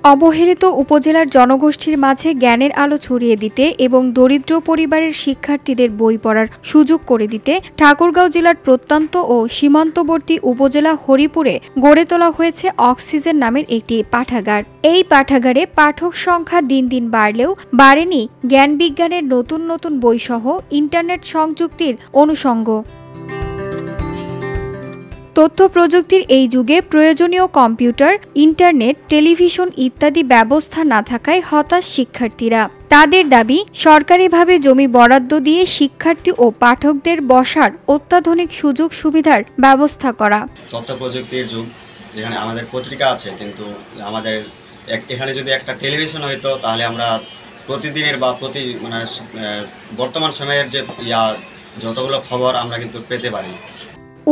অবহেলিত উপজেলার জনগোষ্ঠীর মাঝে জ্ঞানের আলো ছড়িয়ে দিতে এবং দরিদ্র পরিবারের শিক্ষার্থীদের বই পড়ার সুযোগ করে দিতে ঠাকুরগাঁও জেলার প্রত্যন্ত ও সীমান্তবর্তী উপজেলা হরিপুরে গড়ে তোলা হয়েছে অক্সিজেন নামের একটি পাঠাগার। এই পাঠাগারে পাঠক সংখ্যা দিন দিন বাড়লেও বাড়েনি জ্ঞান বিজ্ঞানের নতুন নতুন বইসহ ইন্টারনেট সংযুক্তির অনুষঙ্গ। তথ্য প্রযুক্তির এই যুগে প্রয়োজনীয় কম্পিউটার, ইন্টারনেট, টেলিভিশন ইত্যাদি ব্যবস্থা না থাকায় হতাশ শিক্ষার্থীরা। তাদের দাবি, সরকারিভাবে জমি বরাদ্দ দিয়ে শিক্ষার্থী ও পাঠকদের বসার অত্যাধুনিক সুযোগ সুবিধার ব্যবস্থা করা। তথ্য প্রযুক্তির যুগ, যেখানে আমাদের পত্রিকা আছে, কিন্তু আমাদের এখানে যদি একটা টেলিভিশন হইতো তাহলে আমরা প্রতিদিনের বা বর্তমান সময়ের যে যতগুলো খবর আমরা কিন্তু পেতে পারি।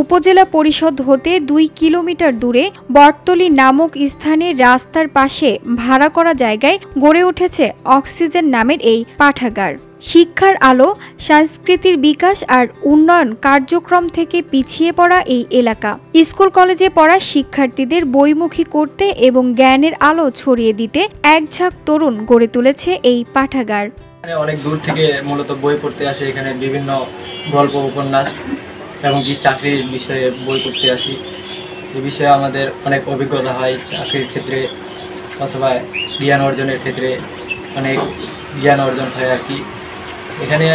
উপজেলা পরিষদ হতে 2 কিলোমিটার দূরে বটতলী নামক স্থানে রাস্তার পাশে ভাড়া করা জায়গায় গড়ে উঠেছে অক্সিজেন নামের এই পাঠাগার। শিক্ষার আলো, সংস্কৃতির বিকাশ আর উন্নয়ন কার্যক্রম থেকে পিছিয়ে পড়া এই এলাকা স্কুল কলেজে পড়া শিক্ষার্থীদের বইমুখী করতে এবং জ্ঞানের আলো ছড়িয়ে দিতে একঝাঁক তরুণ গড়ে তুলেছে এই পাঠাগার। অনেক দূর থেকে মূলত বই পড়তে আসে, এখানে বিভিন্ন গল্প, উপন্যাস এবং কি চাকরির বিষয়ে বই পড়তে আসি। এই বিষয়ে আমাদের অনেক অভিজ্ঞতা হয়, চাকরির ক্ষেত্রে অথবা জ্ঞান অর্জনের ক্ষেত্রে অনেক জ্ঞান অর্জন হয় আর কি। এখানে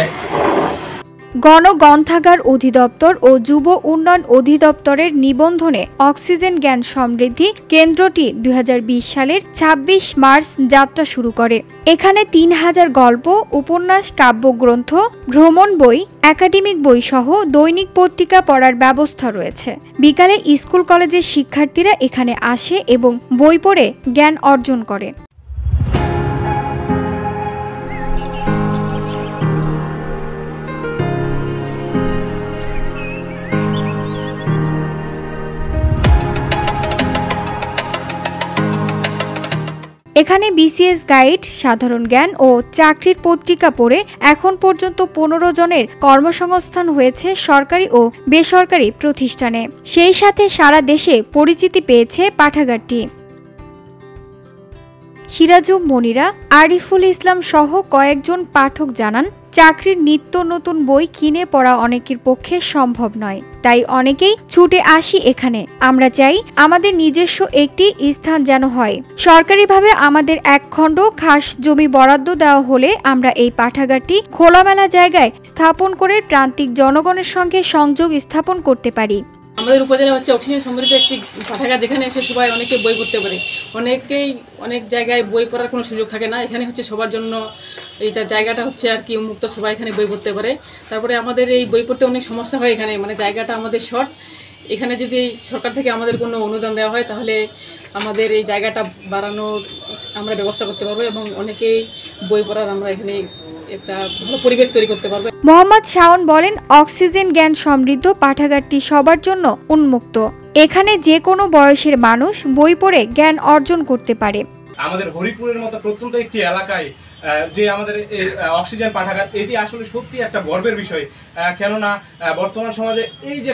গণগ্রন্থাগার অধিদপ্তর ও যুব উন্নয়ন অধিদপ্তরের নিবন্ধনে অক্সিজেন জ্ঞান সমৃদ্ধি কেন্দ্রটি 2020 সালের 26 মার্চ যাত্রা শুরু করে। এখানে 3000 গল্প, উপন্যাস, কাব্যগ্রন্থ, ভ্রমণ বই, একাডেমিক বই সহ দৈনিক পত্রিকা পড়ার ব্যবস্থা রয়েছে। বিকালে স্কুল কলেজের শিক্ষার্থীরা এখানে আসে এবং বই পড়ে জ্ঞান অর্জন করে। এখানে বিসিএস গাইড, সাধারণ জ্ঞান ও চাকরির পত্রিকা পড়ে এখন পর্যন্ত 15 জনের কর্মসংস্থান হয়েছে সরকারি ও বেসরকারি প্রতিষ্ঠানে। সেই সাথে সারা দেশে পরিচিতি পেয়েছে পাঠাগারটি। সিরাজুম মনিরা, আরিফুল ইসলাম সহ কয়েকজন পাঠক জানান, চাকরির নিত্য নতুন বই কিনে পড়া অনেকের পক্ষে সম্ভব নয়, তাই অনেকেই ছুটে আসি এখানে। আমরা চাই আমাদের নিজস্ব একটি স্থান যেন হয়। সরকারিভাবে আমাদের এক খণ্ড খাস জমি বরাদ্দ দেওয়া হলে আমরা এই পাঠাগারটি খোলামেলা জায়গায় স্থাপন করে প্রান্তিক জনগণের সঙ্গে সংযোগ স্থাপন করতে পারি। আমাদের উপজেলা হচ্ছে অক্সিজেন সমৃদ্ধ একটি পাঠাগার, যেখানে এসে সবাই অনেকে বই পড়তে পারে। অনেকেই অনেক জায়গায় বই পড়ার কোনো সুযোগ থাকে না, এখানে হচ্ছে সবার জন্য এইটা জায়গাটা হচ্ছে আর কি উন্মুক্ত, সবাই এখানে বই পড়তে পারে। তারপরে আমাদের এই বই পড়তে অনেক সমস্যা হয় এখানে, জায়গাটা আমাদের শর্ট। এখানে যদি সরকার থেকে আমাদের কোনো অনুদান দেওয়া হয় তাহলে আমাদের এই জায়গাটা বাড়ানোর আমরা ব্যবস্থা করতে পারবো এবং অনেকেই বই পড়ার আমরা এখানে একটা ভালো পরিবেশ তৈরি করতে পারবে। মোহাম্মদ শাওন বলেন, অক্সিজেন জ্ঞান সমৃদ্ধ পাঠাগারটি সবার জন্য উন্মুক্ত। এখানে যে কোনো বয়সের মানুষ বই পড়ে জ্ঞান অর্জন করতে পারে। আমাদের হরিপুরের মতো প্রত্যন্ত একটি এলাকায় যে আমাদের এই অক্সিজেন পাঠাগার, এটি আসলে সত্যি একটা গর্বের বিষয়। কেননা বর্তমান সমাজে এই যে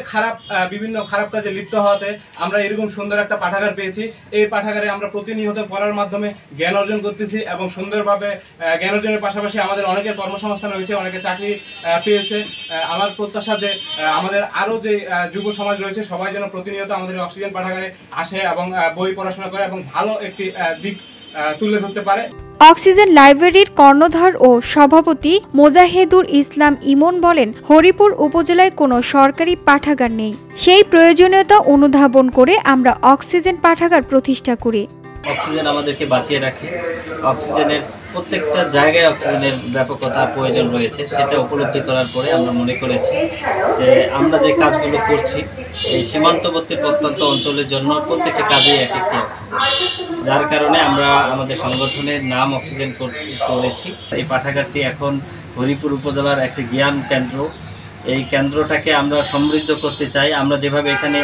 বিভিন্ন খারাপ কাজে লিপ্ত হওয়াতে আমরা এরকম সুন্দর একটা পাঠাগার পেয়েছি। এই পাঠাগারে আমরা প্রতিনিয়ত পড়ার মাধ্যমে জ্ঞান অর্জন করতেছি এবং সুন্দরভাবে জ্ঞান অর্জনের পাশাপাশি আমাদের অনেকের কর্মসংস্থান হয়েছে, অনেকে চাকরি পেয়েছে। আমার প্রত্যাশা যে আমাদের আরও যে যুব সমাজ রয়েছে সবাই যেন প্রতিনিয়ত আমাদের অক্সিজেন পাঠাগারে আসে এবং বই পড়াশোনা করে এবং ভালো একটি দিক তুলে ধরতে পারে। অক্সিজেন লাইব্রেরির কর্ণধার ও সভাপতি মোজাহেদুর ইসলাম ইমন বলেন, হরিপুর উপজেলায় কোনো সরকারি পাঠাগার নেই। সেই প্রয়োজনীয়তা অনুধাবন করে আমরা অক্সিজেন পাঠাগার প্রতিষ্ঠা করি। অক্সিজেন আমাদেরকে বাঁচিয়ে রাখে। অক্সিজেনের প্রত্যেকটা জায়গায় অক্সিজেনের ব্যাপকতা প্রয়োজন রয়েছে, সেটা উপলব্ধি করার পরে আমরা মনে করেছি যে আমরা যে কাজগুলো করছি এই সীমান্তবর্তী প্রত্যন্ত অঞ্চলের জন্য প্রত্যেকটা কাজেই এক একটি অক্সিজেন, যার কারণে আমরা আমাদের সংগঠনের নাম অক্সিজেন করেছি। এই পাঠাগারটি এখন হরিপুর উপজেলার একটি জ্ঞান কেন্দ্র। এই কেন্দ্রটাকে আমরা সমৃদ্ধ করতে চাই। আমরা যেভাবে এখানে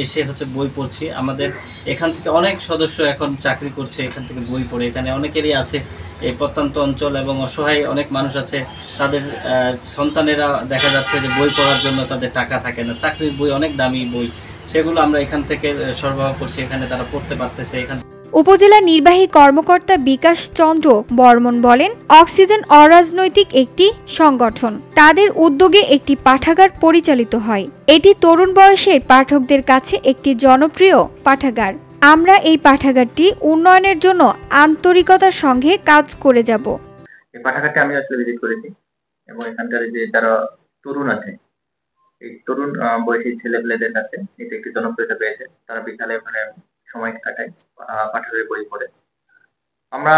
এসে বই পড়ছি, আমাদের এখান থেকে অনেক সদস্য এখন চাকরি করছে, এখান থেকে বই পড়ে। এখানে অনেকেরই আছে এই প্রত্যন্ত অঞ্চল এবং অসহায় অনেক মানুষ আছে, তাদের সন্তানেরা দেখা যাচ্ছে যে বই পড়ার জন্য তাদের টাকা থাকে না, চাকরির বই অনেক দামি বই, সেগুলো আমরা এখান থেকে সরবরাহ করছি, এখানে তারা পড়তে পারতেছে। এখান উপজেলা নির্বাহী কর্মকর্তা বিকাশ চন্দ্র বর্মন বলেন, অক্সিজেন অরাজনৈতিক একটি সংগঠন। তাদের উদ্যোগে একটি পাঠাগার পরিচালিত হয়। এটি তরুণ বয়সের পাঠকদের কাছে একটি জনপ্রিয় পাঠাগার। আমরা এই পাঠাগারটি উন্নয়নের জন্য আন্তরিকতার সঙ্গে কাজ করে যাব। এই পাঠাগারটি আমি আসলে ভিজিট করেছি এবং এখানকার যে যারা তরুণ আছে, এই তরুণ বয়সী ছেলেপেলেদের কাছে এটা একটি জনপ্রিয়তা পেয়েছে। তারা বিকালে ওখানে সময় কাটায়, পাঠাগারে বই পড়ে। আমরা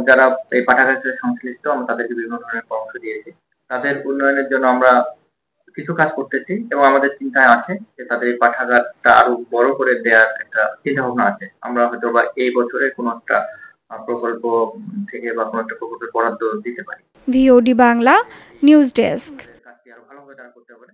যারা এই পাঠাগারের সাথে সংশ্লিষ্ট, আমরা তাদেরকে বিভিন্ন ধরনের পরামর্শ দিয়েছি। তাদের উন্নয়নের জন্য আমরা কিছু কাজ করতেছি এবং আমাদের চিন্তায় আছে যে তাদের এই পাঠাগারটা আরো বড় করে দেওয়ার একটা চিন্তা ভাবনা আছে। আমরা হয়তো বা এই বছরে কোনো একটা প্রকল্প থেকে বা কোনো একটা প্রকল্পের বরাদ্দ দিতে পারি। VOD Bangla news desk. কাজটি আরো ভালোভাবে তারা করতে পারে।